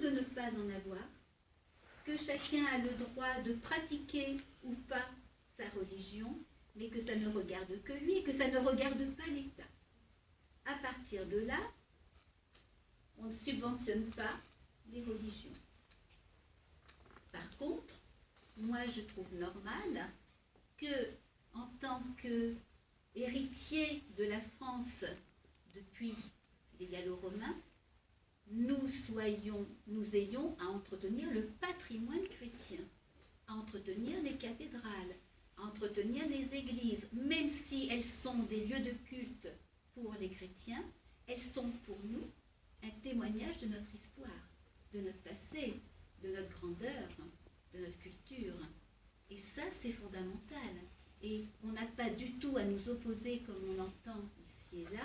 de ne pas en avoir, que chacun a le droit de pratiquer ou pas sa religion, mais que ça ne regarde que lui et que ça ne regarde pas l'État. À partir de là, on ne subventionne pas les religions. Par contre, moi je trouve normal que, en tant qu'héritier de la France depuis les Gallo-Romains, nous ayons à entretenir le patrimoine chrétien, à entretenir les cathédrales, à entretenir les églises, même si elles sont des lieux de culte pour les chrétiens, elles sont pour nous un témoignage de notre histoire, de notre passé, de notre grandeur, de notre culture. Et ça, c'est fondamental. Et on n'a pas du tout à nous opposer, comme on l'entend ici et là,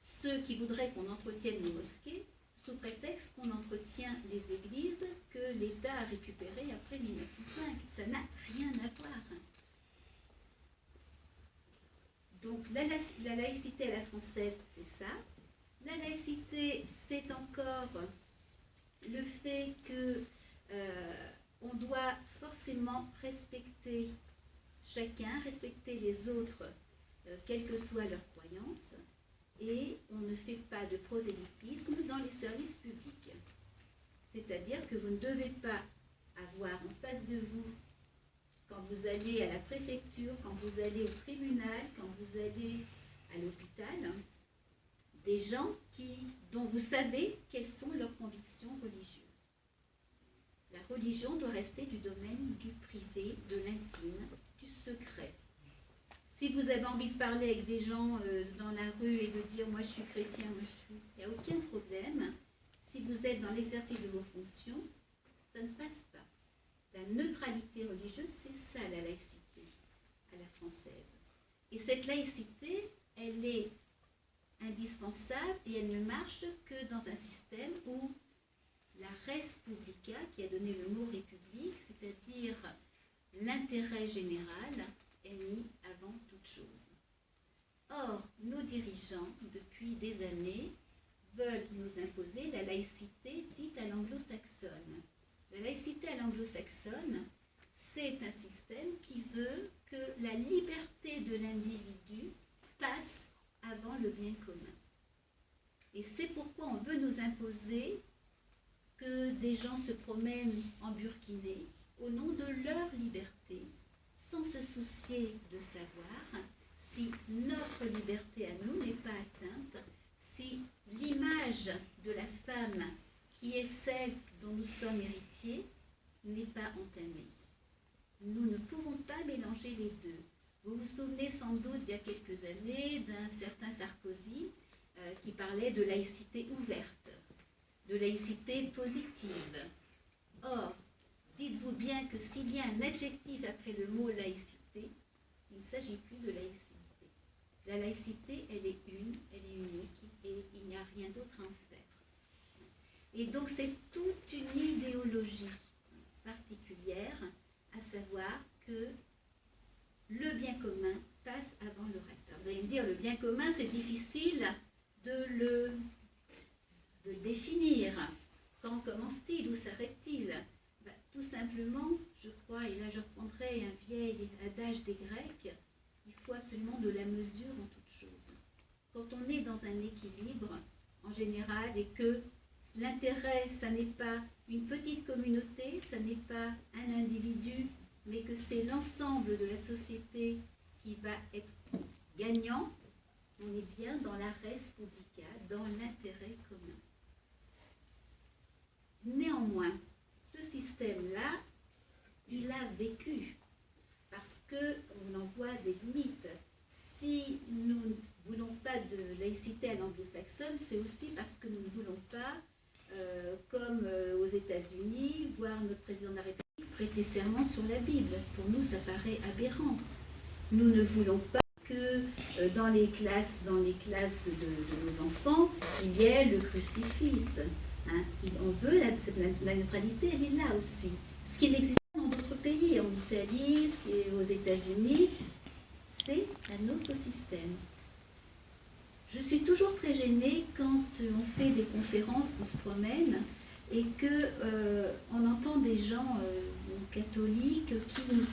ceux qui voudraient qu'on entretienne les mosquées, sous prétexte qu'on entretient les églises que l'État a récupérées après 1905. Ça n'a rien à voir. Donc la laïcité à la française, c'est ça. La laïcité, c'est encore le fait que on doit forcément respecter chacun, respecter les autres, quelle que soit leur croyance, et on ne fait pas de prosélytisme dans les services publics. C'est-à-dire que vous ne devez pas avoir en face de vous, quand vous allez à la préfecture, quand vous allez au tribunal, quand vous allez à l'hôpital, des gens dont vous savez quelles sont leurs convictions religieuses. La religion doit rester du domaine du privé, de l'intime, du secret. Si vous avez envie de parler avec des gens dans la rue et de dire « moi je suis chrétien, il n'y a aucun problème. Si vous êtes dans l'exercice de vos fonctions, ça ne passe pas. La neutralité religieuse, c'est ça la laïcité à la française. Et cette laïcité, elle est indispensable et elle ne marche que dans un système où la res publica, qui a donné le mot république, c'est-à-dire l'intérêt général, est mis avant toute chose. Or, nos dirigeants, depuis des années, veulent nous imposer la laïcité dite à l'anglo-saxonne. La laïcité à l'anglo-saxonne, c'est un système qui veut que la liberté de l'individu passe avant le bien commun. Et c'est pourquoi on veut nous imposer que des gens se promènent en burkiné au nom de leur liberté, sans se soucier de savoir si notre liberté à nous n'est pas atteinte, si l'image de la femme qui est celle dont nous sommes héritiers n'est pas entamée. Nous ne pouvons pas mélanger les deux. Vous vous souvenez sans doute d'il y a quelques années d'un certain Sarkozy qui parlait de laïcité ouverte, de laïcité positive. Or, dites-vous bien que s'il y a un adjectif après le mot laïcité, il ne s'agit plus de laïcité. La laïcité, elle est unique, et il n'y a rien d'autre à en faire. Et donc c'est toute une idéologie particulière, à savoir que le bien commun passe avant le reste. Alors vous allez me dire, le bien commun, c'est difficile de le définir. Quand commence-t-il? Où s'arrête-t-il? Tout simplement, je crois, et là je reprendrai un vieil adage des Grecs, il faut absolument de la mesure en toute chose. Quand on est dans un équilibre, en général, et que l'intérêt, ça n'est pas une petite communauté, ça n'est pas un individu, mais que c'est l'ensemble de la société qui va être gagnant, on est bien dans la res publica, dans l'intérêt commun. Néanmoins, ce système-là, il a vécu, parce qu'on en voit des limites. Si nous ne voulons pas de laïcité à l'anglo-saxonne, c'est aussi parce que nous ne voulons pas, comme aux États-Unis, voir notre président de la République prêter serment sur la Bible. Pour nous, ça paraît aberrant. Nous ne voulons pas que dans les classes de nos enfants, il y ait le crucifix. Hein. On veut la neutralité, elle est là aussi. Ce qui n'existe pas dans d'autres pays, en Italie, ce qui est aux États-Unis, c'est un autre système. Je suis toujours très gênée quand on fait des conférences, qu'on se promène, et que gens catholiques qui nous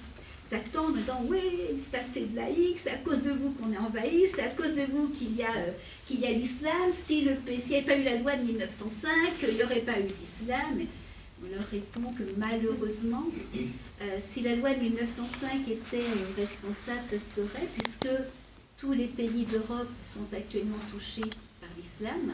attendent en disant oui, ça fait de laïque, c'est à cause de vous qu'on est envahi, c'est à cause de vous qu'il y a l'islam. S'il n'y avait pas eu la loi de 1905, il n'y aurait pas eu d'islam. On leur répond que malheureusement, si la loi de 1905 était responsable, ça se saurait, puisque tous les pays d'Europe sont actuellement touchés par l'islam,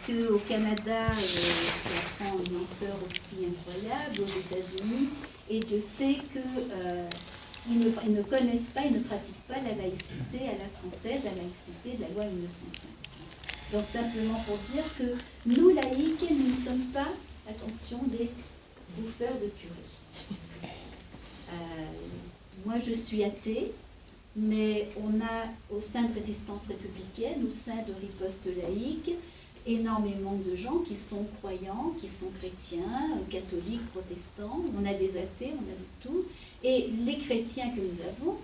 qu'au Canada, ça prend une ampleur aussi incroyable, aux États-Unis, et Dieu sait qu'ils ne connaissent pas, ils ne pratiquent pas la laïcité à la française, la laïcité de la loi 1905. Donc simplement pour dire que nous, laïcs, nous ne sommes pas, attention, des bouffeurs de curé. Moi, je suis athée, mais on a au sein de Résistance républicaine, au sein de Riposte laïque, énormément de gens qui sont croyants, qui sont chrétiens, catholiques, protestants. On a des athées, on a de tout. Et les chrétiens que nous avons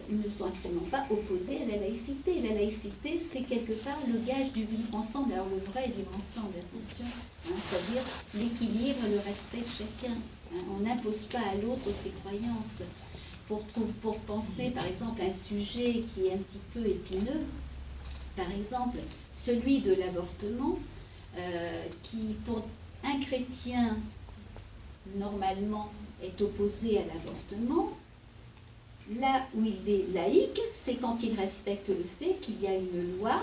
ne sont absolument pas opposés à la laïcité. La laïcité, c'est quelque part le gage du vivre ensemble. Alors le vrai vivre ensemble, attention, c'est-à-dire l'équilibre, le respect de chacun. On n'impose pas à l'autre ses croyances. Pour penser, par exemple, à un sujet qui est un petit peu épineux, par exemple, celui de l'avortement, qui, pour un chrétien, normalement, est opposé à l'avortement. Là où il est laïque, c'est quand il respecte le fait qu'il y a une loi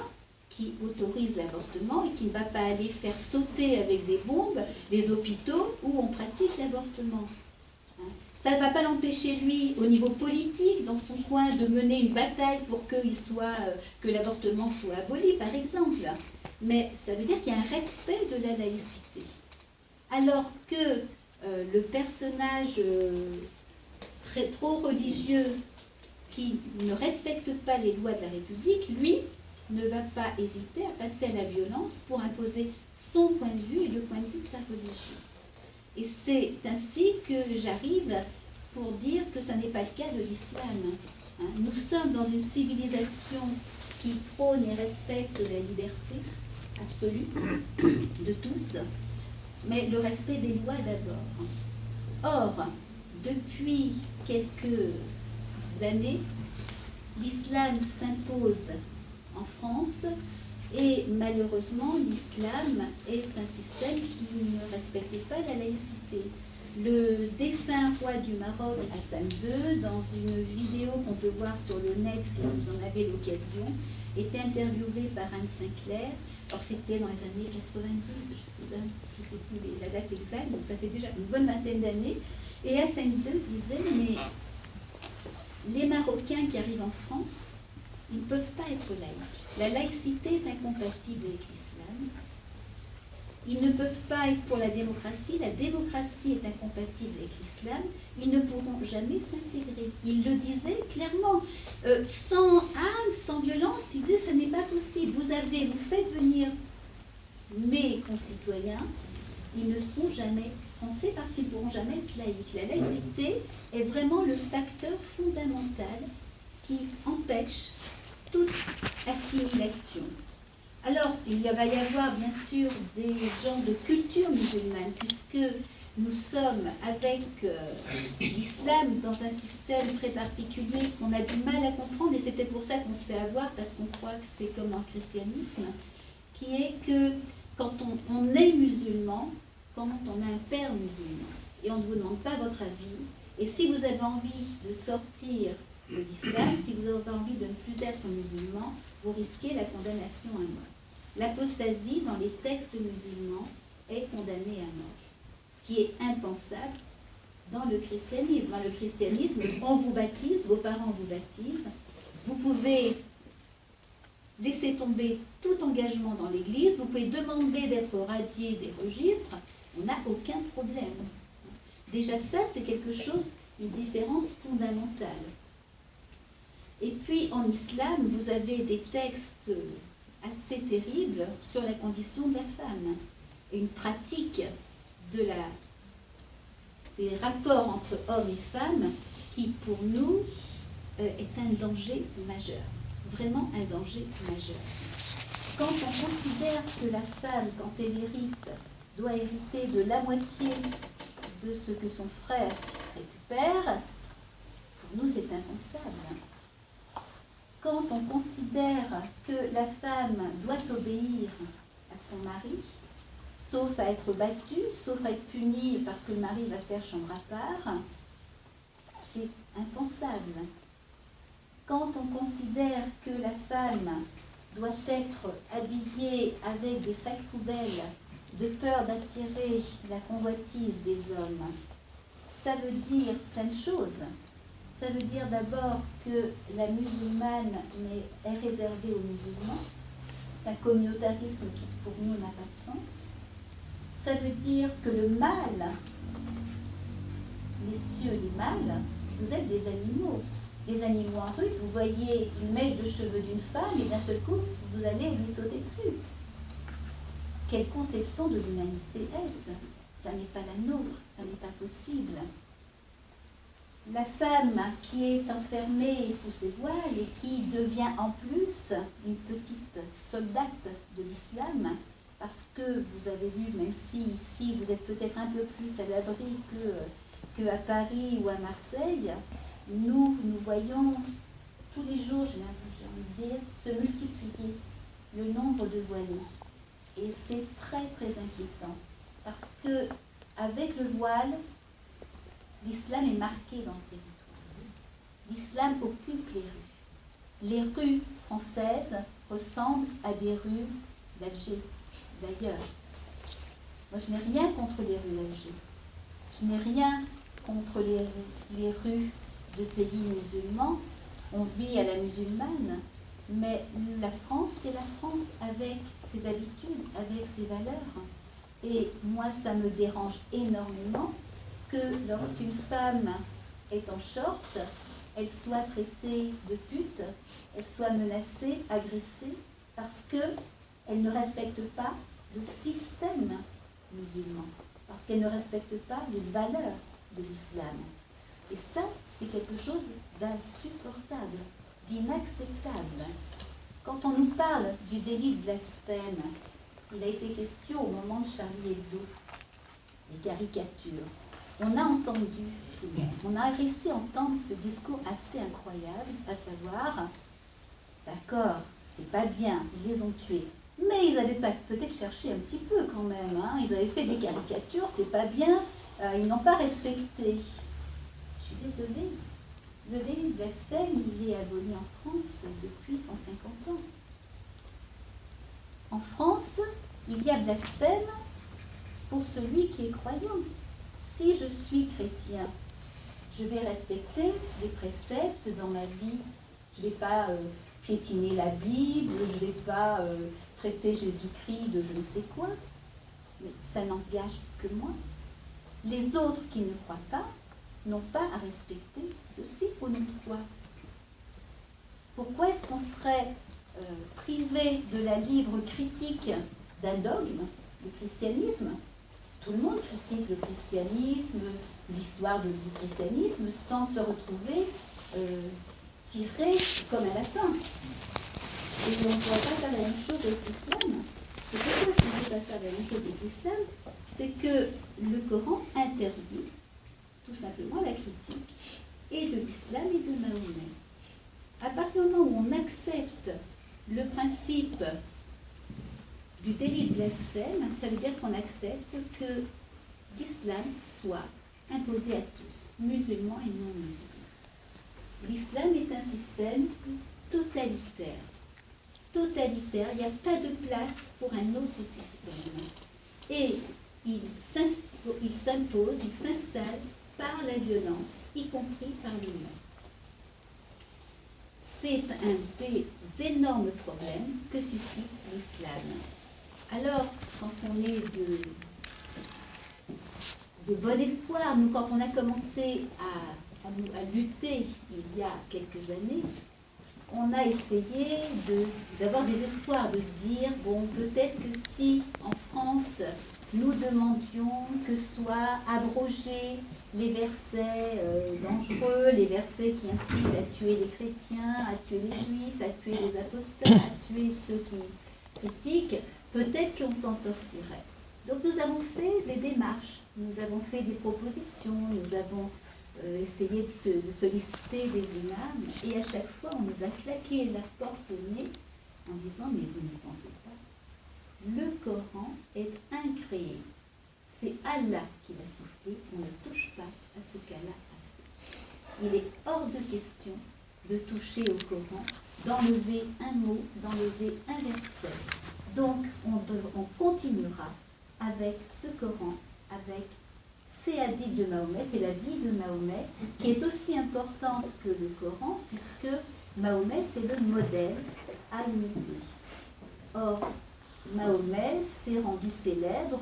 qui autorise l'avortement et qui ne va pas aller faire sauter avec des bombes les hôpitaux où on pratique l'avortement. Ça ne va pas l'empêcher, lui, au niveau politique, dans son coin, de mener une bataille pour que l'avortement soit aboli, par exemple. Mais ça veut dire qu'il y a un respect de la laïcité. Alors que le personnage trop religieux qui ne respecte pas les lois de la République, lui, ne va pas hésiter à passer à la violence pour imposer son point de vue et le point de vue de sa religion. Et c'est ainsi que j'arrive pour dire que ce n'est pas le cas de l'islam. Nous sommes dans une civilisation qui prône et respecte la liberté absolue de tous, mais le respect des lois d'abord. Or, depuis quelques années, l'islam s'impose en France. Et malheureusement, l'islam est un système qui ne respectait pas la laïcité. Le défunt roi du Maroc, Hassan II, dans une vidéo qu'on peut voir sur le net si vous en avez l'occasion, était interviewé par Anne Sinclair. Alors c'était dans les années 90, je ne sais plus la date exacte, donc ça fait déjà une bonne vingtaine d'années. Et Hassan II disait, mais les Marocains qui arrivent en France, ils ne peuvent pas être laïcs. La laïcité est incompatible avec l'islam. Ils ne peuvent pas être pour la démocratie est incompatible avec l'islam. Ils ne pourront jamais s'intégrer. Il le disait clairement. Sans âme, sans violence, il dit ce n'est pas possible. Vous faites venir mes concitoyens, ils ne seront jamais français parce qu'ils ne pourront jamais être laïcs. La laïcité est vraiment le facteur fondamental qui empêche toute assimilation. Alors, il va y avoir bien sûr des gens de culture musulmane, puisque nous sommes avec l'islam dans un système très particulier qu'on a du mal à comprendre, et c'est peut-être pour ça qu'on se fait avoir, parce qu'on croit que c'est comme un christianisme, qui est que quand on est musulman, quand on a un père musulman, et on ne vous demande pas votre avis, et si vous avez envie de sortir de l'islam, si vous avez envie de ne plus être musulman, vous risquez la condamnation à mort. L'apostasie dans les textes musulmans est condamnée à mort, ce qui est impensable dans le christianisme. Dans le christianisme, on vous baptise, vos parents vous baptisent, vous pouvez laisser tomber tout engagement dans l'Église, vous pouvez demander d'être radié des registres, on n'a aucun problème. Déjà ça, c'est quelque chose, une différence fondamentale. Et puis en islam, vous avez des textes assez terribles sur la condition de la femme et une pratique des rapports entre hommes et femmes qui, pour nous, est un danger majeur, vraiment un danger majeur. Quand on considère que la femme, quand elle hérite, doit hériter de la moitié de ce que son frère récupère, pour nous c'est impensable. Quand on considère que la femme doit obéir à son mari, sauf à être battue, sauf à être punie parce que le mari va faire chambre à part, c'est impensable. Quand on considère que la femme doit être habillée avec des sacs poubelles de peur d'attirer la convoitise des hommes, ça veut dire plein de choses. Ça veut dire d'abord que la musulmane est réservée aux musulmans. C'est un communautarisme qui, pour nous, n'a pas de sens. Ça veut dire que le mâle, messieurs les mâles, vous êtes des animaux en rue. Vous voyez une mèche de cheveux d'une femme et d'un seul coup, vous allez lui sauter dessus. Quelle conception de l'humanité est-ce? Ça n'est pas la nôtre, ça n'est pas possible. La femme qui est enfermée sous ses voiles et qui devient en plus une petite soldate de l'islam, parce que vous avez vu, même si ici vous êtes peut-être un peu plus à l'abri qu'à Paris ou à Marseille, nous voyons tous les jours, j'ai envie de dire, se multiplier le nombre de voilés. Et c'est très très inquiétant, parce que avec le voile, l'islam est marqué dans le territoire. L'islam occupe les rues. Les rues françaises ressemblent à des rues d'Alger, d'ailleurs. Moi, je n'ai rien contre les rues d'Alger. Je n'ai rien contre les rues de pays musulmans. On vit à la musulmane, mais la France, c'est la France avec ses habitudes, avec ses valeurs. Et moi, ça me dérange énormément que lorsqu'une femme est en short, elle soit traitée de pute, elle soit menacée, agressée, parce qu'elle ne respecte pas le système musulman, parce qu'elle ne respecte pas les valeurs de l'islam. Et ça, c'est quelque chose d'insupportable, d'inacceptable. Quand on nous parle du délit de blasphème, il a été question au moment de Charlie Hebdo, les caricatures. On a entendu, on a réussi à entendre ce discours assez incroyable, à savoir, d'accord, c'est pas bien, ils les ont tués, mais ils avaient pas peut-être cherché un petit peu quand même, hein, ils avaient fait des caricatures, c'est pas bien, ils n'ont pas respecté. Je suis désolée, le délit de blasphème, il est aboli en France depuis 150 ans. En France, il y a blasphème pour celui qui est croyant. Si je suis chrétien, je vais respecter les préceptes dans ma vie. Je ne vais pas piétiner la Bible, je ne vais pas traiter Jésus-Christ de je ne sais quoi. Mais ça n'engage que moi. Les autres qui ne croient pas n'ont pas à respecter ceci au nom de quoi? Pourquoi est-ce qu'on serait privé de la libre critique d'un dogme, le christianisme? Tout le monde critique le christianisme, l'histoire du christianisme, sans se retrouver tiré comme un lapin. Et on ne pourrait pas faire la même chose avec l'islam. Et pourquoi est-ce qu'on ne peut pas faire la même chose avec l'islam? C'est que le Coran interdit tout simplement la critique et de l'islam et de Mahomet. À partir du moment où on accepte le principe du délit de blasphème, ça veut dire qu'on accepte que l'islam soit imposé à tous, musulmans et non musulmans. L'islam est un système totalitaire. Totalitaire, il n'y a pas de place pour un autre système. Et il s'impose, il s'installe par la violence, y compris par les morts. C'est un des énormes problèmes que suscite l'islam. Alors, quand on est de bon espoir, nous, quand on a commencé à lutter il y a quelques années, on a essayé d'avoir des espoirs, de se dire, bon, peut-être que si en France, nous demandions que soient abrogés les versets dangereux, les versets qui incitent à tuer les chrétiens, à tuer les juifs, à tuer les apostats, à tuer ceux qui critiquent, peut-être qu'on s'en sortirait. Donc nous avons fait des démarches, nous avons fait des propositions, nous avons essayé de solliciter des imams, et à chaque fois on nous a claqué la porte au nez en disant mais vous n'y pensez pas. Le Coran est incréé. C'est Allah qui l'a soufflé, on ne touche pas à ce qu'Allah a fait. Il est hors de question de toucher au Coran, d'enlever un mot, d'enlever un verset. Donc on continuera avec ce Coran, avec ces hadiths de Mahomet, c'est la vie de Mahomet, qui est aussi importante que le Coran, puisque Mahomet c'est le modèle à imiter. Or, Mahomet s'est rendu célèbre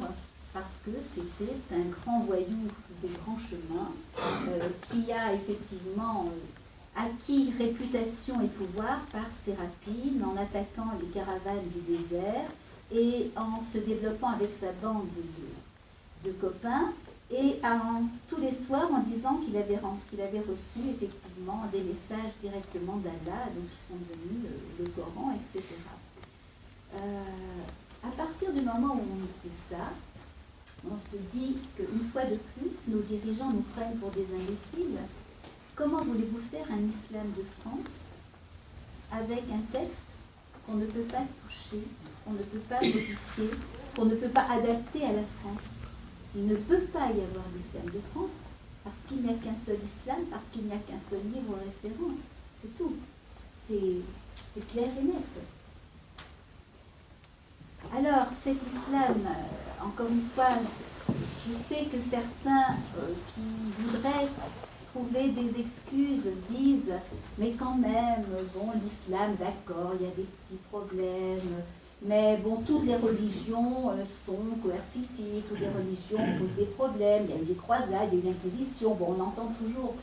parce que c'était un grand voyou des grands chemins qui a effectivement acquis réputation et pouvoir par ses rapines en attaquant les caravanes du désert et en se développant avec sa bande de copains et tous les soirs en disant qu'il avait reçu effectivement des messages directement d'Allah, donc qui sont devenus le Coran, etc. À partir du moment où on sait ça, on se dit qu'une fois de plus, nos dirigeants nous prennent pour des imbéciles. Comment voulez-vous faire un islam de France avec un texte qu'on ne peut pas toucher, qu'on ne peut pas modifier, qu'on ne peut pas adapter à la France? Il ne peut pas y avoir d'islam de France parce qu'il n'y a qu'un seul islam, parce qu'il n'y a qu'un seul livre référent. C'est tout. C'est clair et net. Alors, cet islam, encore une fois, je sais que certains qui voudraient trouver des excuses disent « mais quand même, bon, l'islam, d'accord, il y a des petits problèmes, mais bon, toutes les religions sont coercitives, toutes les religions posent des problèmes, il y a eu les croisades, il y a eu l'Inquisition, bon, on entend toujours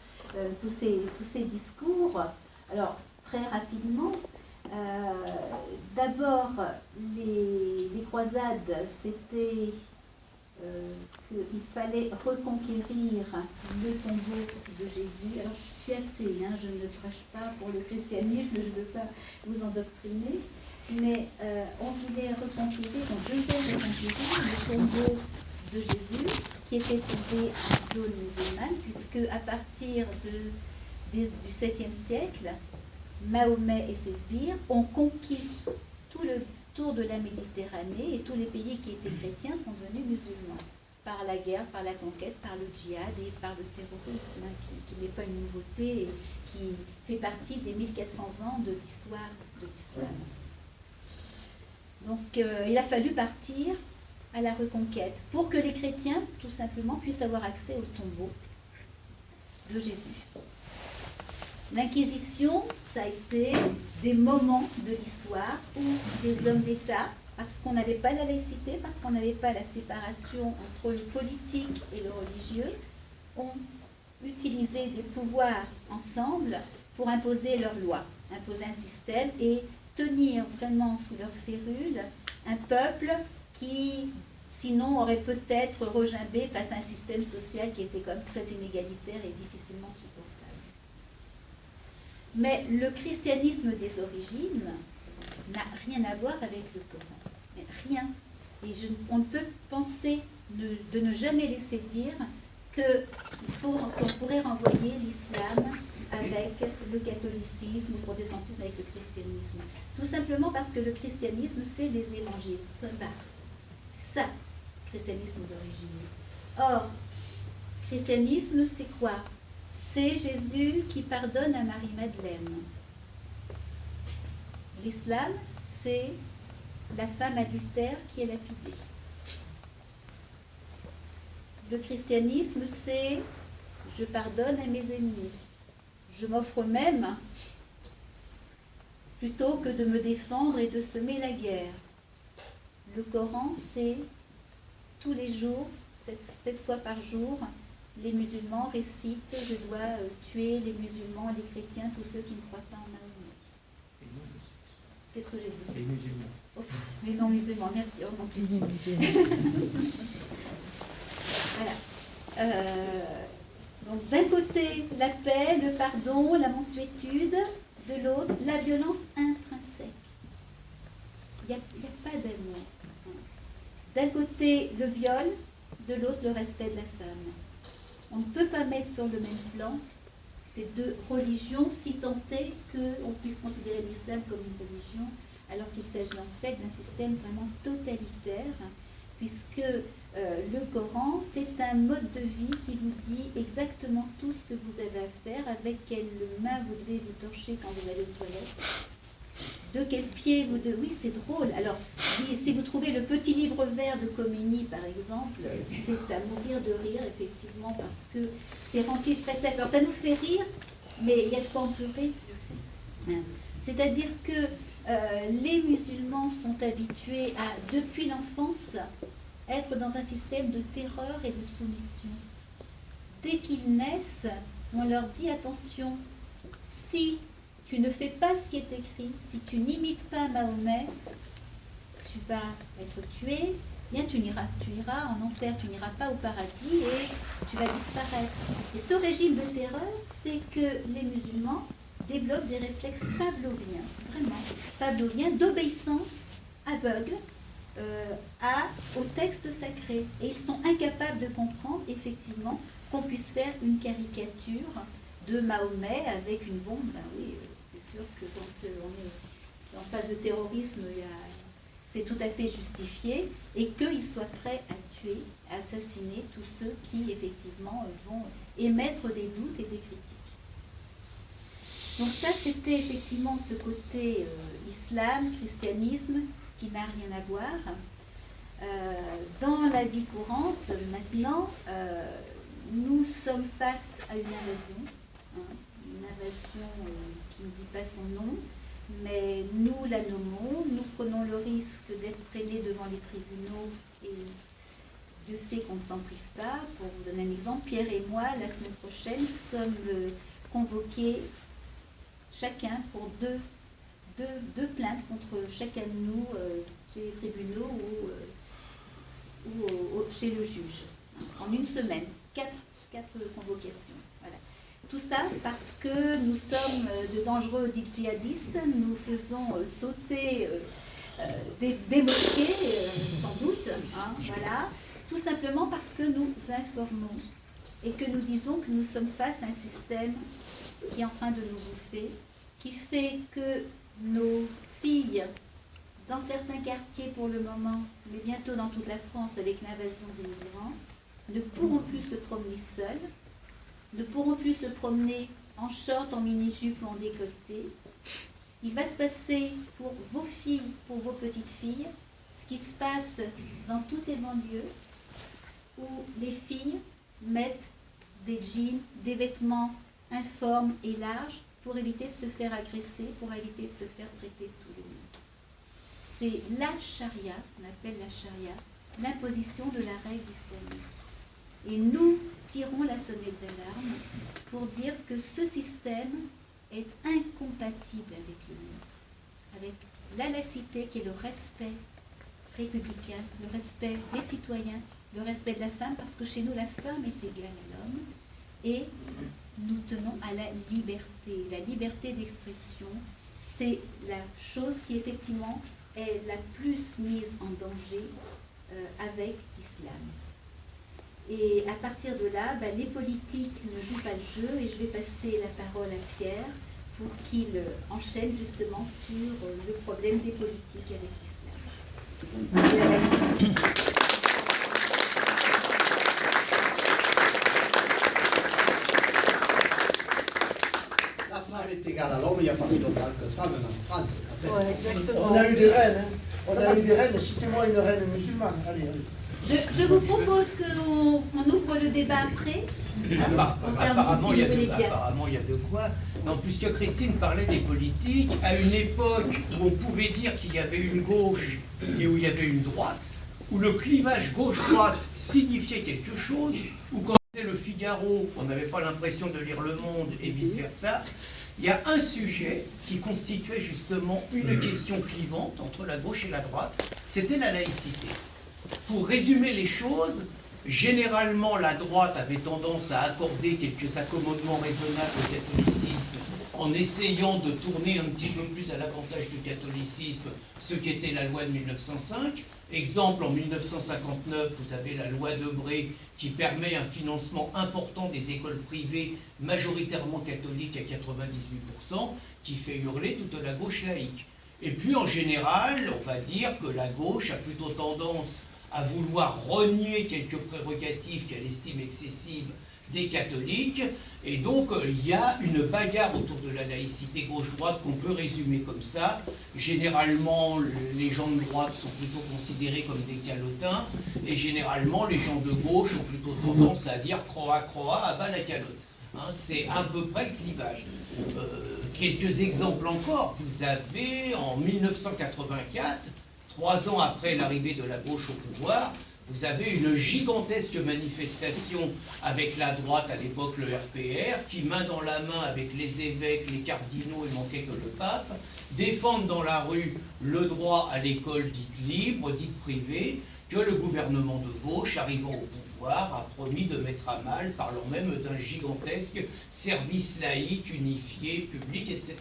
tous ces discours. » Alors, très rapidement, d'abord, les croisades, c'était qu'il fallait reconquérir le tombeau de Jésus. Alors, je suis athée, je ne prêche pas pour le christianisme, je ne veux pas vous endoctriner, mais on voulait reconquérir, on devait reconquérir le tombeau de Jésus, qui était tombé en zone musulmane, puisque à partir du 7e siècle, Mahomet et ses sbires ont conquis tout le tour de la Méditerranée et tous les pays qui étaient chrétiens sont devenus musulmans par la guerre, par la conquête, par le djihad et par le terrorisme, qui n'est pas une nouveauté et qui fait partie des 1400 ans de l'histoire de l'islam. Donc il a fallu partir à la reconquête pour que les chrétiens, tout simplement, puissent avoir accès au tombeau de Jésus. L'Inquisition, ça a été des moments de l'histoire où des hommes d'État, parce qu'on n'avait pas la laïcité, parce qu'on n'avait pas la séparation entre le politique et le religieux, ont utilisé des pouvoirs ensemble pour imposer leurs lois, imposer un système et tenir vraiment sous leur férule un peuple qui, sinon, aurait peut-être regimbé face à un système social qui était quand même très inégalitaire et difficilement supportable. Mais le christianisme des origines n'a rien à voir avec le Coran. Rien. Et on ne peut penser de ne jamais laisser dire qu'on pourrait renvoyer l'islam avec le catholicisme, le protestantisme avec le christianisme. Tout simplement parce que le christianisme, c'est les évangiles. C'est ça, le christianisme d'origine. Or, christianisme, c'est quoi? C'est Jésus qui pardonne à Marie-Madeleine. L'islam, c'est la femme adultère qui est lapidée. Le christianisme, c'est je pardonne à mes ennemis. Je m'offre même plutôt que de me défendre et de semer la guerre. Le Coran, c'est tous les jours, 7 fois par jour, les musulmans récitent « Je dois tuer les musulmans, les chrétiens, tous ceux qui ne croient pas en Mahomet ». Qu'est-ce que j'ai dit? Les musulmans. Oh, les non-musulmans, merci. Oh, non plus. Voilà. Donc d'un côté, la paix, le pardon, la mansuétude, de l'autre, la violence intrinsèque. Il n'y a pas d'amour. d'un côté le viol, de l'autre le respect de la femme. On ne peut pas mettre sur le même plan ces deux religions, si tant est qu'on puisse considérer l'islam comme une religion, alors qu'il s'agit en fait d'un système vraiment totalitaire, puisque le Coran, c'est un mode de vie qui vous dit exactement tout ce que vous avez à faire, avec quelle main vous devez vous torcher quand vous allez aux toilettes, de quel pied vous devez... Oui, c'est drôle. Alors, si vous trouvez le petit livre vert de Khomeini, par exemple, c'est à mourir de rire, effectivement, parce que c'est rempli de préceptes. Alors, ça nous fait rire, mais il y a de quoi en pleurer. C'est-à-dire que les musulmans sont habitués à, depuis l'enfance, être dans un système de terreur et de soumission. Dès qu'ils naissent, on leur dit attention, si tu ne fais pas ce qui est écrit, si tu n'imites pas Mahomet, tu vas être tué, bien tu iras en enfer, tu n'iras pas au paradis et tu vas disparaître. Et ce régime de terreur fait que les musulmans développent des réflexes pavloviens, vraiment pavloviens, d'obéissance aveugle au texte sacré. Et ils sont incapables de comprendre, effectivement, qu'on puisse faire une caricature de Mahomet avec une bombe. Ben oui, c'est sûr que quand on est en phase de terrorisme, c'est tout à fait justifié, et qu'ils soient prêts à tuer, à assassiner tous ceux qui, effectivement, vont émettre des doutes et des critiques. Donc ça, c'était effectivement ce côté islam, christianisme, qui n'a rien à voir. Dans la vie courante, maintenant, nous sommes face à une invasion, une invasion qui ne dit pas son nom, mais nous la nommons, nous prenons le risque d'être traînés devant les tribunaux, et Dieu sait qu'on ne s'en prive pas. Pour vous donner un exemple, Pierre et moi, la semaine prochaine, sommes convoqués chacun pour deux plaintes contre chacun de nous chez les tribunaux ou chez le juge. En une semaine, quatre convocations. Voilà. Tout ça parce que nous sommes de dangereux djihadistes, nous faisons sauter des mosquées, sans doute, voilà. Tout simplement parce que nous informons et que nous disons que nous sommes face à un système qui est en train de nous bouffer, qui fait que nos filles, dans certains quartiers pour le moment, mais bientôt dans toute la France avec l'invasion des migrants, ne pourront plus se promener seules, ne pourront plus se promener en short, en mini-jupe ou en décolleté. Il va se passer pour vos filles, pour vos petites filles, ce qui se passe dans toutes les banlieues, où les filles mettent des jeans, des vêtements informes et larges pour éviter de se faire agresser, pour éviter de se faire traiter de tous les noms. C'est la charia, ce qu'on appelle la charia, l'imposition de la règle islamique. Et nous tirons la sonnette d'alarme pour dire que ce système est incompatible avec le nôtre, avec la laïcité qui est le respect républicain, le respect des citoyens, le respect de la femme, parce que chez nous, la femme est égale à l'homme, et nous tenons à la liberté. La liberté d'expression, c'est la chose qui, effectivement, est la plus mise en danger avec l'islam. Et à partir de là, les politiques ne jouent pas le jeu, et je vais passer la parole à Pierre pour qu'il enchaîne justement sur le problème des politiques avec l'islam. Et la laïcité. Est égal à l'homme, il n'y a pas si longtemps que ça, même en France. Ouais, on a eu des reines, hein. On a eu des reines, citez-moi une reine musulmane. Allez. Je vous propose qu'on ouvre le débat après. Apparemment, il y a de quoi. Non, puisque Christine parlait des politiques, à une époque où on pouvait dire qu'il y avait une gauche et où il y avait une droite, où le clivage gauche-droite signifiait quelque chose, où quand c'était le Figaro, on n'avait pas l'impression de lire Le Monde et vice-versa, il y a un sujet qui constituait justement une question clivante entre la gauche et la droite, c'était la laïcité. Pour résumer les choses, généralement la droite avait tendance à accorder quelques accommodements raisonnables au catholicisme en essayant de tourner un petit peu plus à l'avantage du catholicisme ce qu'était la loi de 1905, Exemple, en 1959, vous avez la loi Debré qui permet un financement important des écoles privées, majoritairement catholiques à 98%, qui fait hurler toute la gauche laïque. Et puis en général, on va dire que la gauche a plutôt tendance à vouloir renier quelques prérogatives qu'elle estime excessives des catholiques, et donc il y a une bagarre autour de la laïcité gauche-droite qu'on peut résumer comme ça. Généralement, les gens de droite sont plutôt considérés comme des calotins, et généralement, les gens de gauche ont plutôt tendance à dire « croa, croa, à bas la calotte ». Hein, c'est à peu près le clivage. Quelques exemples encore. Vous avez en 1984, 3 ans après l'arrivée de la gauche au pouvoir, vous avez une gigantesque manifestation avec la droite, à l'époque le RPR, qui, main dans la main avec les évêques, les cardinaux, il manquait que le pape, défendent dans la rue le droit à l'école dite libre, dite privée, que le gouvernement de gauche, arrivant au pouvoir, a promis de mettre à mal, parlant même d'un gigantesque service laïque, unifié, public, etc.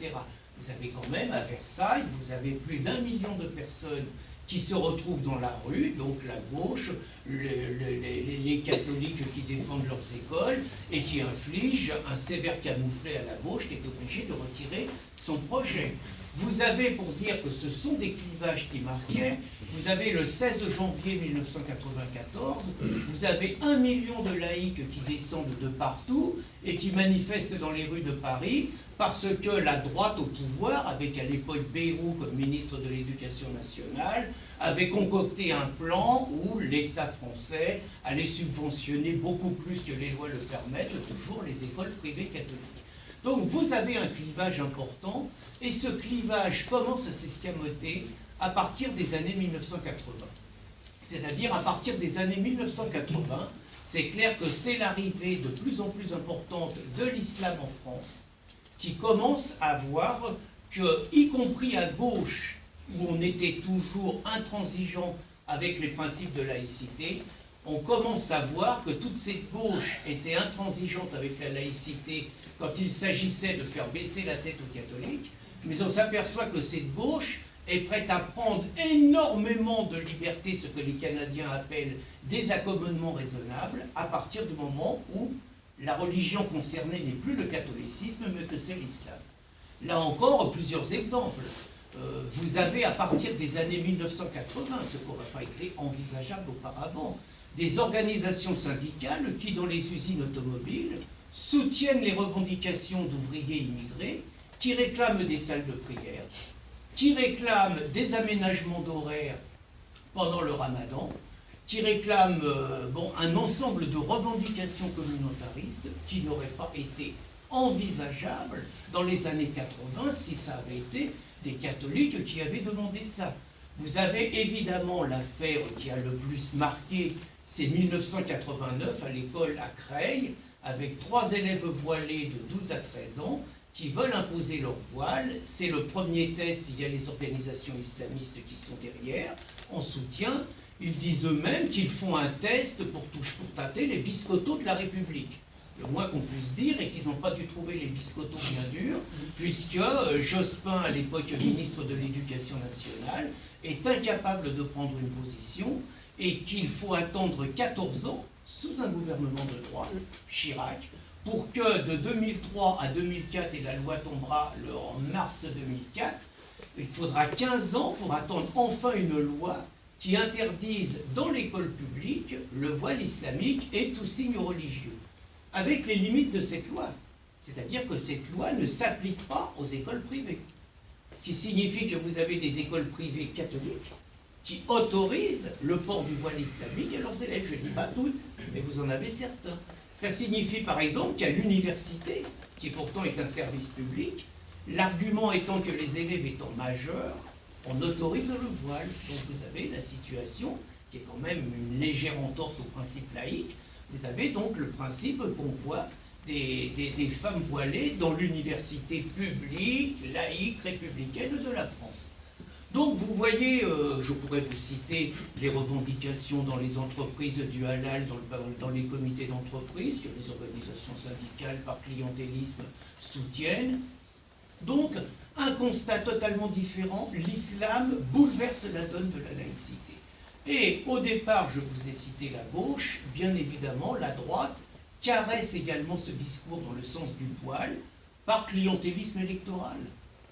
Vous avez quand même à Versailles, vous avez plus d'1 million de personnes qui se retrouvent dans la rue, donc la gauche, les catholiques qui défendent leurs écoles et qui infligent un sévère camouflet à la gauche qui est obligée de retirer son projet. Vous avez, pour dire que ce sont des clivages qui marquaient, vous avez le 16 janvier 1994, vous avez 1 million de laïcs qui descendent de partout et qui manifestent dans les rues de Paris parce que la droite au pouvoir, avec à l'époque Bayrou comme ministre de l'Éducation nationale, avait concocté un plan où l'État français allait subventionner beaucoup plus que les lois le permettent, toujours les écoles privées catholiques. Donc vous avez un clivage important, et ce clivage commence à s'escamoter à partir des années 1980. C'est-à-dire à partir des années 1980, c'est clair que c'est l'arrivée de plus en plus importante de l'islam en France qui commence à voir que, y compris à gauche, où on était toujours intransigeant avec les principes de laïcité, on commence à voir que toute cette gauche était intransigeante avec la laïcité quand il s'agissait de faire baisser la tête aux catholiques, mais on s'aperçoit que cette gauche est prête à prendre énormément de liberté, ce que les Canadiens appellent des accommodements raisonnables, à partir du moment où la religion concernée n'est plus le catholicisme, mais que c'est l'islam. Là encore, plusieurs exemples. Vous avez, à partir des années 1980, ce qui n'aurait pas été envisageable auparavant, des organisations syndicales qui, dans les usines automobiles, soutiennent les revendications d'ouvriers immigrés, qui réclament des salles de prière, qui réclament des aménagements d'horaires pendant le ramadan, qui réclament un ensemble de revendications communautaristes qui n'auraient pas été envisageables dans les années 80 si ça avait été des catholiques qui avaient demandé ça. Vous avez évidemment l'affaire qui a le plus marqué, c'est 1989 à l'école à Creil, avec 3 élèves voilés de 12 à 13 ans qui veulent imposer leur voile. C'est le premier test, il y a les organisations islamistes qui sont derrière, en soutien. Ils disent eux-mêmes qu'ils font un test pour tâter les biscottos de la République. Le moins qu'on puisse dire est qu'ils n'ont pas dû trouver les biscottos bien durs, puisque Jospin, à l'époque ministre de l'Éducation nationale, est incapable de prendre une position et qu'il faut attendre 14 ans, sous un gouvernement de droite, Chirac, pour que de 2003 à 2004, et la loi tombera en mars 2004, il faudra 15 ans pour attendre enfin une loi qui interdise dans l'école publique le voile islamique et tout signe religieux, avec les limites de cette loi. C'est-à-dire que cette loi ne s'applique pas aux écoles privées. Ce qui signifie que vous avez des écoles privées catholiques qui autorisent le port du voile islamique à leurs élèves. Je ne dis pas toutes, mais vous en avez certains. Ça signifie par exemple qu'à l'université, qui pourtant est un service public, l'argument étant que les élèves étant majeurs, on autorise le voile. Donc vous avez la situation qui est quand même une légère entorse au principe laïque. Vous avez donc le principe qu'on voit des femmes voilées dans l'université publique, laïque, républicaine de la France. Donc vous voyez, je pourrais vous citer les revendications dans les entreprises du halal, dans les comités d'entreprise, que les organisations syndicales par clientélisme soutiennent. Donc, un constat totalement différent, l'islam bouleverse la donne de la laïcité. Et au départ, je vous ai cité la gauche, bien évidemment, la droite caresse également ce discours dans le sens du poil, par clientélisme électoral,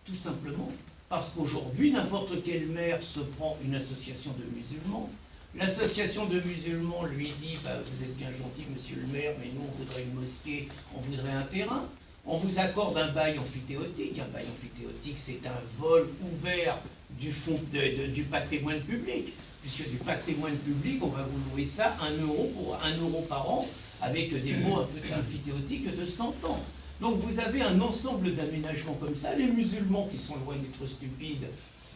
tout simplement. Parce qu'aujourd'hui, n'importe quel maire se prend une association de musulmans. L'association de musulmans lui dit bah, « Vous êtes bien gentil, monsieur le maire, mais nous, on voudrait une mosquée, on voudrait un terrain. » On vous accorde un bail amphithéotique. Un bail amphithéotique, c'est un vol ouvert du patrimoine public. Puisque du patrimoine public, on va vous louer ça 1 euro pour 1 euro par an, avec des baux amphithéotiques de 100 ans. Donc vous avez un ensemble d'aménagements comme ça. Les musulmans, qui sont loin d'être stupides,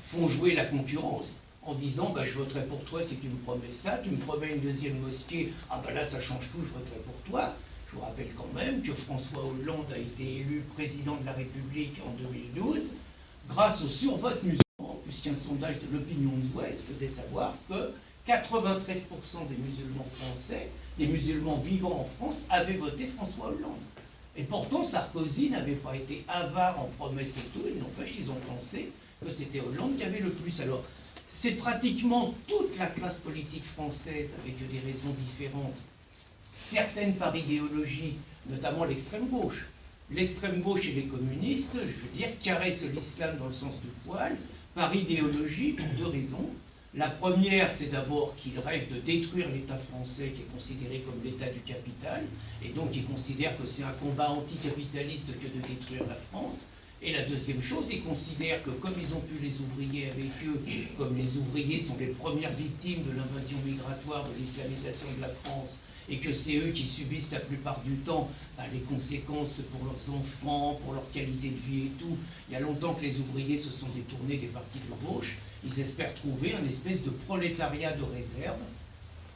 font jouer la concurrence en disant bah, « je voterai pour toi si tu me promets ça, tu me promets une deuxième mosquée, ah bah là ça change tout, je voterai pour toi ». Je vous rappelle quand même que François Hollande a été élu président de la République en 2012 grâce au survote musulman, puisqu'un sondage de l'opinion de l'Ouest faisait savoir que 93% des musulmans français, des musulmans vivant en France, avaient voté François Hollande. Et pourtant, Sarkozy n'avait pas été avare en promesses et tout, et n'empêche, ils ont pensé que c'était Hollande qui avait le plus. Alors, c'est pratiquement toute la classe politique française, avec des raisons différentes, certaines par idéologie, notamment l'extrême gauche. L'extrême gauche et les communistes, je veux dire, caressent l'islam dans le sens du poil, par idéologie, pour 2 raisons. La première, c'est d'abord qu'ils rêvent de détruire l'État français, qui est considéré comme l'État du capital, et donc ils considèrent que c'est un combat anticapitaliste que de détruire la France. Et la deuxième chose, ils considèrent que comme ils ont pu les ouvriers avec eux, comme les ouvriers sont les premières victimes de l'invasion migratoire, de l'islamisation de la France, et que c'est eux qui subissent la plupart du temps les conséquences pour leurs enfants, pour leur qualité de vie et tout. Il y a longtemps que les ouvriers se sont détournés des partis de gauche. Ils espèrent trouver un espèce de prolétariat de réserve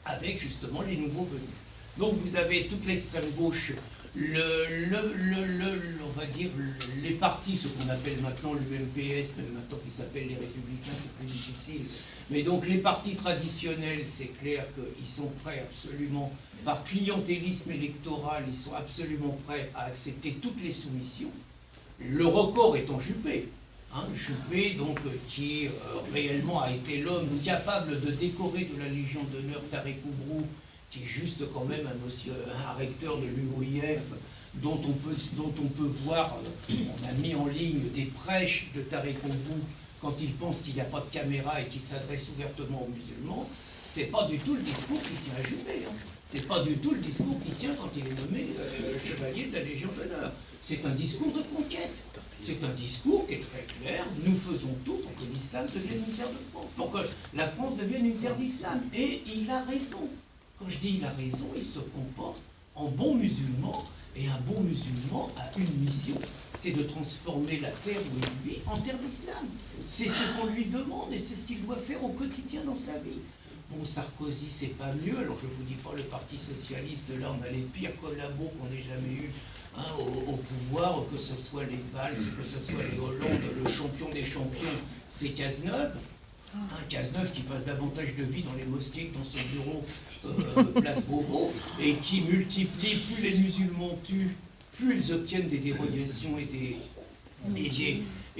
avec justement les nouveaux venus. Donc vous avez toute l'extrême gauche, on va dire les partis, ce qu'on appelle maintenant l'UMPS, mais maintenant qui s'appelle les Républicains, c'est plus difficile. Mais donc les partis traditionnels, c'est clair qu'ils sont prêts absolument, par clientélisme électoral, ils sont absolument prêts à accepter toutes les soumissions. Le record étant Juppé. Juppé, donc, qui réellement a été l'homme capable de décorer de la Légion d'honneur Tarek Oubrou, qui est juste quand même un recteur de l'UOIF, dont on peut voir, on a mis en ligne des prêches de Tarek Oubrou quand il pense qu'il n'y a pas de caméra et qu'il s'adresse ouvertement aux musulmans. C'est pas du tout le discours qui tient à Juppé. C'est pas du tout le discours qui tient quand il est nommé chevalier de la Légion d'honneur. C'est un discours de conquête. C'est un discours qui est très clair. Nous faisons tout pour que l'islam devienne une terre de France, pour que la France devienne une terre d'islam. Et il a raison. Quand je dis il a raison, il se comporte en bon musulman. Et un bon musulman a une mission, c'est de transformer la terre où il vit en terre d'islam. C'est ce qu'on lui demande et c'est ce qu'il doit faire au quotidien dans sa vie. Bon, Sarkozy, c'est pas mieux. Alors, je ne vous dis pas le Parti Socialiste, là, on a les pires collabos qu'on ait jamais eu au pouvoir, que ce soit les Valls, que ce soit les Hollande, le champion des champions, c'est Cazeneuve. Cazeneuve qui passe davantage de vie dans les mosquées que dans son bureau place Beauvau, et qui multiplie, plus les musulmans tuent, plus ils obtiennent des dérogations et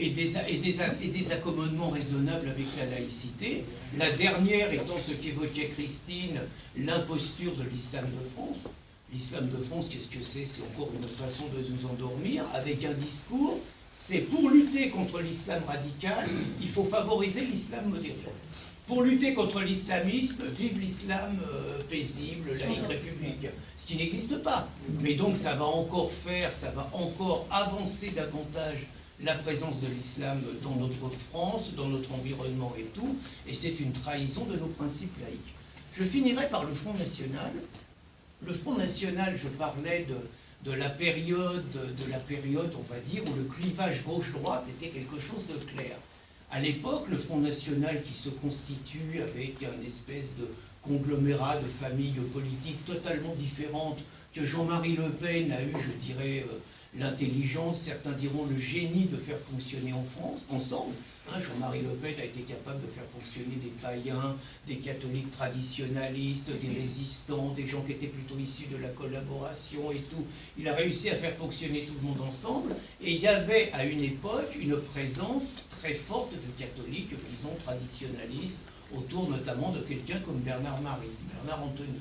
des accommodements raisonnables avec la laïcité. La dernière étant ce qu'évoquait Christine, l'imposture de l'islam de France. L'islam de France, qu'est-ce que c'est? C'est encore une autre façon de nous endormir, avec un discours, c'est pour lutter contre l'islam radical, il faut favoriser l'islam modéré. Pour lutter contre l'islamisme, vive l'islam paisible, laïque, républicain. Ce qui n'existe pas. Mais donc ça va encore avancer davantage la présence de l'islam dans notre France, dans notre environnement et tout, et c'est une trahison de nos principes laïques. Je finirai par le Front National. Le Front National, je parlais de la période, on va dire, où le clivage gauche-droite était quelque chose de clair. À l'époque, le Front National qui se constitue avec un espèce de conglomérat de familles politiques totalement différentes, que Jean-Marie Le Pen a eu, je dirais, l'intelligence, certains diront le génie de faire fonctionner en France, ensemble. Jean-Marie Le Pen a été capable de faire fonctionner des païens, des catholiques traditionnalistes, des résistants, des gens qui étaient plutôt issus de la collaboration et tout. Il a réussi à faire fonctionner tout le monde ensemble. Et il y avait à une époque une présence très forte de catholiques, disons, traditionnalistes, autour notamment de quelqu'un comme Bernard Anthony.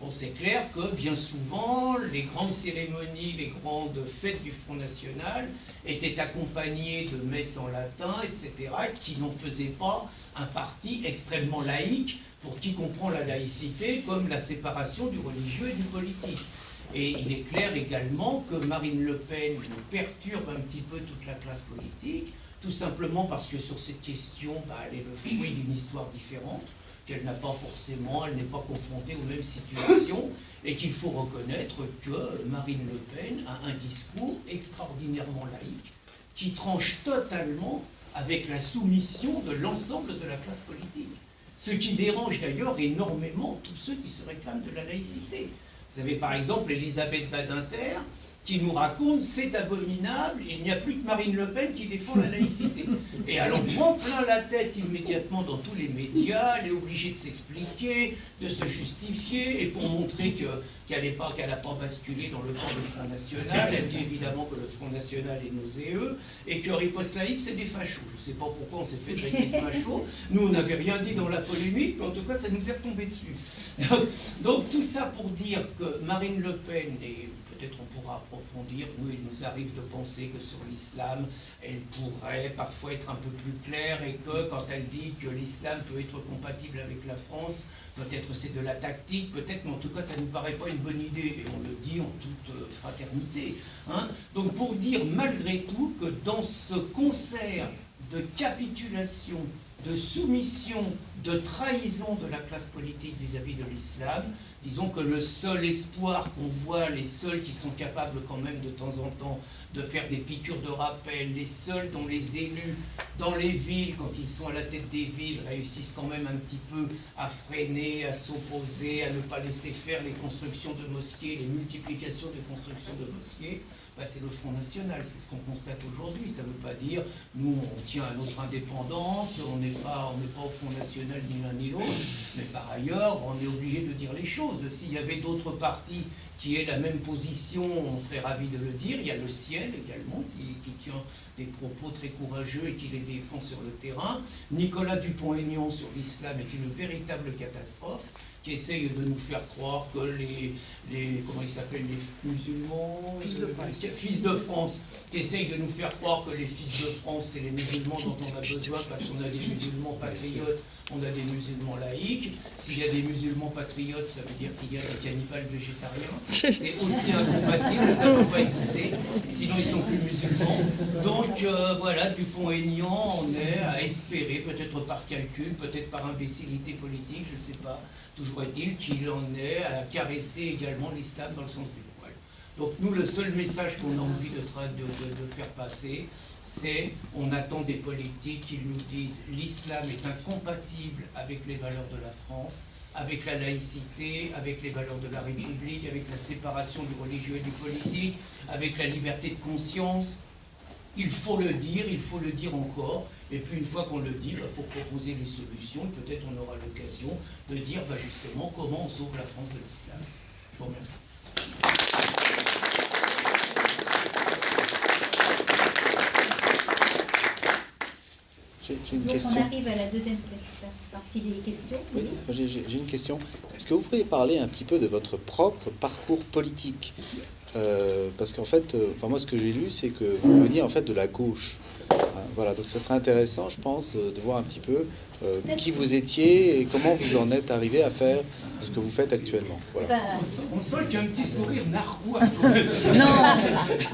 Bon, c'est clair que bien souvent, les grandes cérémonies, les grandes fêtes du Front National étaient accompagnées de messes en latin, etc., qui n'en faisaient pas un parti extrêmement laïque, pour qui comprend la laïcité comme la séparation du religieux et du politique. Et il est clair également que Marine Le Pen perturbe un petit peu toute la classe politique, tout simplement parce que sur cette question, elle est le fruit d'une histoire différente, qu'elle n'a pas forcément, elle n'est pas confrontée aux mêmes situations, et qu'il faut reconnaître que Marine Le Pen a un discours extraordinairement laïque, qui tranche totalement avec la soumission de l'ensemble de la classe politique. Ce qui dérange d'ailleurs énormément tous ceux qui se réclament de la laïcité. Vous avez par exemple Elisabeth Badinter, qui nous raconte « c'est abominable, il n'y a plus que Marine Le Pen qui défend la laïcité ». Et elle en prend plein la tête immédiatement dans tous les médias, elle est obligée de s'expliquer, de se justifier, et pour montrer qu'elle n'a pas basculé dans le camp du Front National, elle dit évidemment que le Front National est nauséeux, et que Riposte laïque c'est des fachos. Je ne sais pas pourquoi on s'est fait traiter de fachos, nous on n'avait rien dit dans la polémique, mais en tout cas ça nous est retombé dessus. Donc tout ça pour dire que Marine Le Pen est... Peut-être on pourra approfondir, nous, il nous arrive de penser que sur l'islam, elle pourrait parfois être un peu plus claire et que quand elle dit que l'islam peut être compatible avec la France, peut-être c'est de la tactique, peut-être, mais en tout cas ça ne nous paraît pas une bonne idée, et on le dit en toute fraternité. Hein. Donc pour dire malgré tout que dans ce concert de capitulation, de soumission, de trahison de la classe politique vis-à-vis de l'islam, disons que le seul espoir qu'on voit, les seuls qui sont capables quand même de temps en temps de faire des piqûres de rappel, les seuls dont les élus dans les villes, quand ils sont à la tête des villes, réussissent quand même un petit peu à freiner, à s'opposer, à ne pas laisser faire les constructions de mosquées, les multiplications des constructions de mosquées, c'est le Front National, c'est ce qu'on constate aujourd'hui. Ça ne veut pas dire, nous on tient à notre indépendance, on n'est pas au Front National ni l'un ni l'autre, mais par ailleurs on est obligé de dire les choses. S'il y avait d'autres partis qui aient la même position, on serait ravis de le dire. Il y a le Ciel également qui tient des propos très courageux et qui les défend sur le terrain. Nicolas Dupont-Aignan sur l'islam est une véritable catastrophe, qui essaye de nous faire croire que comment ils s'appellent, les musulmans, fils de France, qui essayent de nous faire croire que les fils de France, c'est les musulmans dont on a besoin parce qu'on a des musulmans patriotes, on a des musulmans laïcs. S'il y a des musulmans patriotes, ça veut dire qu'il y a des cannibales végétariens. C'est aussi incompatible, ça ne peut pas exister, sinon ils sont plus musulmans. Donc voilà, Dupont-Aignan, on est à espérer, peut-être par calcul, peut-être par imbécilité politique, je ne sais pas, toujours est-il qu'il en est à caresser également l'islam dans le sens du poil. Donc nous, le seul message qu'on a envie de faire passer, c'est on attend des politiques qui nous disent l'islam est incompatible avec les valeurs de la France, avec la laïcité, avec les valeurs de la République, avec la séparation du religieux et du politique, avec la liberté de conscience. Il faut le dire encore, et puis une fois qu'on le dit, il faut proposer des solutions, et peut-être on aura l'occasion de dire justement comment on sauve la France de l'islam. Je vous remercie. J'ai une question. On arrive à la deuxième partie des questions. Oui, j'ai une question. Est-ce que vous pourriez parler un petit peu de votre propre parcours politique ? Parce qu'en fait, moi ce que j'ai lu, c'est que vous veniez en fait de la gauche. Voilà, donc ça serait intéressant, je pense, de voir un petit peu qui vous étiez et comment vous en êtes arrivé à faire ce que vous faites actuellement. Voilà. On sent qu'il y a un petit sourire narquois.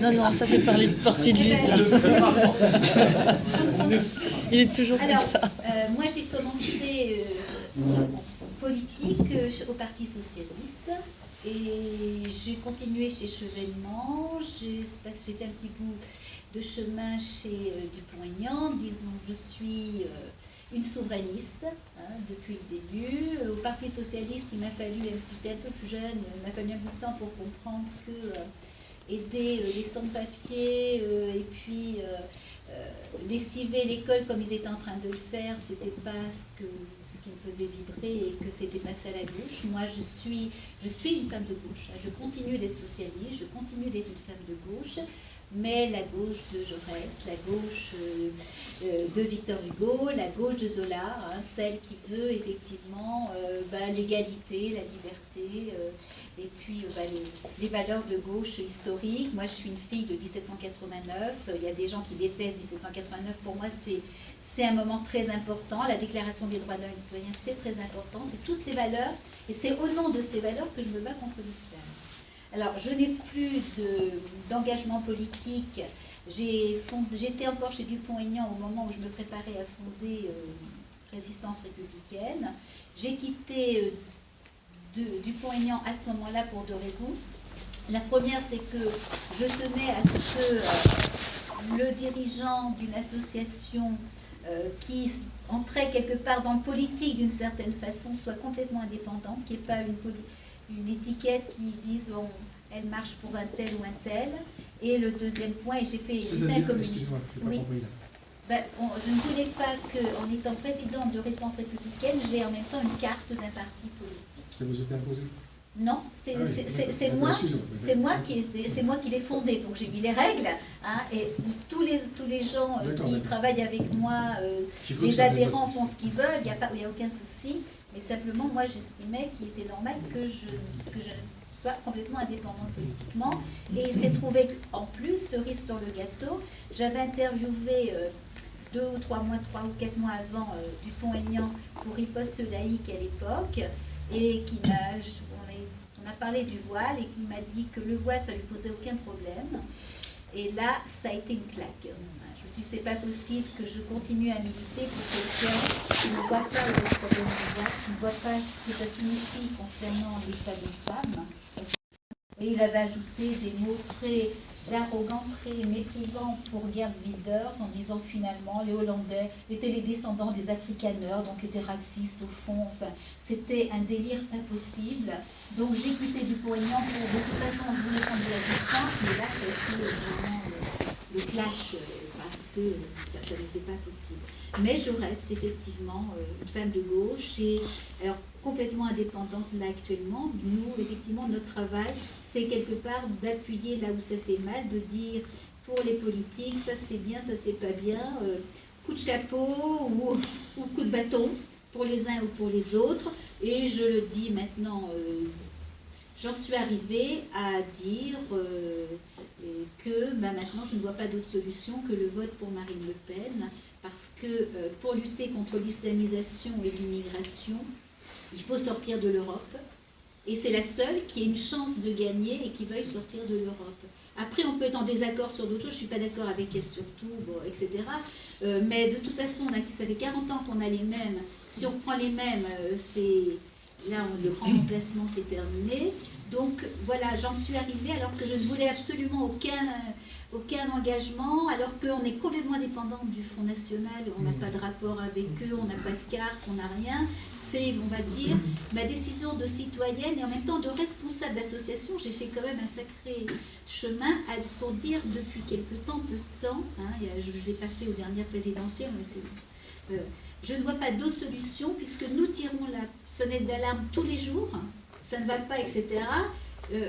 Non, ça fait partie de lui, ça. Il est toujours comme ça. Moi, j'ai commencé politique au Parti Socialiste et j'ai continué chez Chevènement. J'ai fait un petit bout de chemin chez Dupont-Aignan. Disons, je suis une souverainiste depuis le début. Au Parti Socialiste, il m'a fallu, j'étais un peu plus jeune, il m'a fallu un peu de temps pour comprendre que aider les sans-papiers et puis lessiver l'école comme ils étaient en train de le faire, c'était pas ce qui me faisait vibrer et que c'était pas ça la gauche. Moi, je suis une femme de gauche. Je continue d'être socialiste, je continue d'être une femme de gauche. mais la gauche de Jaurès, la gauche de Victor Hugo, la gauche de Zola, hein, celle qui veut effectivement l'égalité, la liberté, et puis les valeurs de gauche historiques. Moi, je suis une fille de 1789, il y a des gens qui détestent 1789, pour moi c'est un moment très important, la déclaration des droits de l'homme et du citoyen, c'est très important, c'est toutes les valeurs, et c'est au nom de ces valeurs que je me bats contre l'islam. Alors, je n'ai plus d'engagement politique. J'étais encore chez Dupont-Aignan au moment où je me préparais à fonder Résistance républicaine. J'ai quitté Dupont-Aignan à ce moment-là pour deux raisons. La première, c'est que je tenais à ce que le dirigeant d'une association qui entrait quelque part dans le politique d'une certaine façon soit complètement indépendant, qu'il n'y ait pas une étiquette qui dise elle marche pour un tel ou un tel. Et le deuxième point, et j'ai fait un communiqué. Excusez-moi, je n'ai pas compris là. Je ne voulais pas qu'en étant présidente de Résistance républicaine, j'ai en même temps une carte d'un parti politique. Ça vous était imposé? Non, c'est moi qui l'ai fondé. Donc j'ai mis les règles, hein, et tous les gens qui travaillent avec moi, les adhérents font ce qu'ils veulent, il n'y a aucun souci. Mais simplement, moi, j'estimais qu'il était normal que je soit complètement indépendante politiquement. Et il s'est trouvé qu'en plus, cerise sur le gâteau, j'avais interviewé 2 ou 3 ou 4 mois avant Dupont-Aignan pour Riposte laïque à l'époque, et on a parlé du voile, et qui m'a dit que le voile, ça lui posait aucun problème. Et là, ça a été une claque. Je me suis dit, c'est pas possible que je continue à militer pour quelqu'un qui ne voit pas le problème du voile, qui ne voit pas ce que ça signifie concernant l'état des femmes. Et il avait ajouté des mots très arrogants, très méprisants pour Geert Wilders, en disant que finalement les Hollandais étaient les descendants des Afrikaners, donc étaient racistes au fond. Enfin, c'était un délire impossible. Donc j'ai quitté Dupont-Aignan pour, de toute façon, je voulais prendre de la distance, mais là, ça a été vraiment le clash, parce que ça n'était pas possible. Mais je reste effectivement une femme de gauche, et alors complètement indépendante là actuellement. Nous, effectivement, notre travail, c'est quelque part d'appuyer là où ça fait mal, de dire pour les politiques, ça c'est bien, ça c'est pas bien, coup de chapeau ou coup de bâton pour les uns ou pour les autres. Et je le dis maintenant, j'en suis arrivée à dire que maintenant je ne vois pas d'autre solution que le vote pour Marine Le Pen, parce que pour lutter contre l'islamisation et l'immigration, il faut sortir de l'Europe, et c'est la seule qui ait une chance de gagner et qui veuille sortir de l'Europe. Après, on peut être en désaccord sur d'autres choses, je ne suis pas d'accord avec elle surtout, etc. Mais de toute façon, ça fait 40 ans qu'on a les mêmes. Si on reprend les mêmes, le grand remplacement c'est terminé. Donc voilà, j'en suis arrivée alors que je ne voulais absolument aucun engagement, alors qu'on est complètement dépendant du Front National, on n'a pas de rapport avec eux, on n'a pas de carte, on n'a rien. C'est, on va dire, ma décision de citoyenne et en même temps de responsable d'association. J'ai fait quand même un sacré chemin pour dire depuis quelque temps, peu de temps, hein, je ne l'ai pas fait aux dernières présidentielles, mais je ne vois pas d'autre solution puisque nous tirons la sonnette d'alarme tous les jours, ça ne va pas, etc.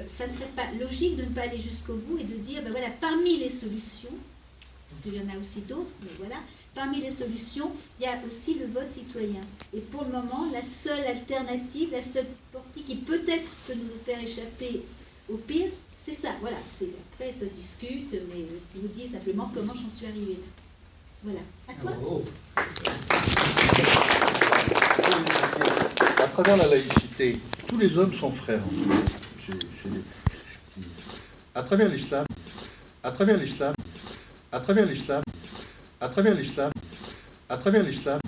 Ça ne serait pas logique de ne pas aller jusqu'au bout et de dire, ben voilà, parmi les solutions, parce qu'il y en a aussi d'autres, mais voilà, parmi les solutions, il y a aussi le vote citoyen. Et pour le moment, la seule alternative, la seule portée qui peut-être peut nous faire échapper au pire, c'est ça. Voilà, après ça se discute, mais je vous dis simplement comment j'en suis arrivée là. Voilà. À toi. À travers la laïcité, tous les hommes sont frères. À travers l'islam, à travers l'islam, à travers l'islam, à travers l'islam, à travers l'islam,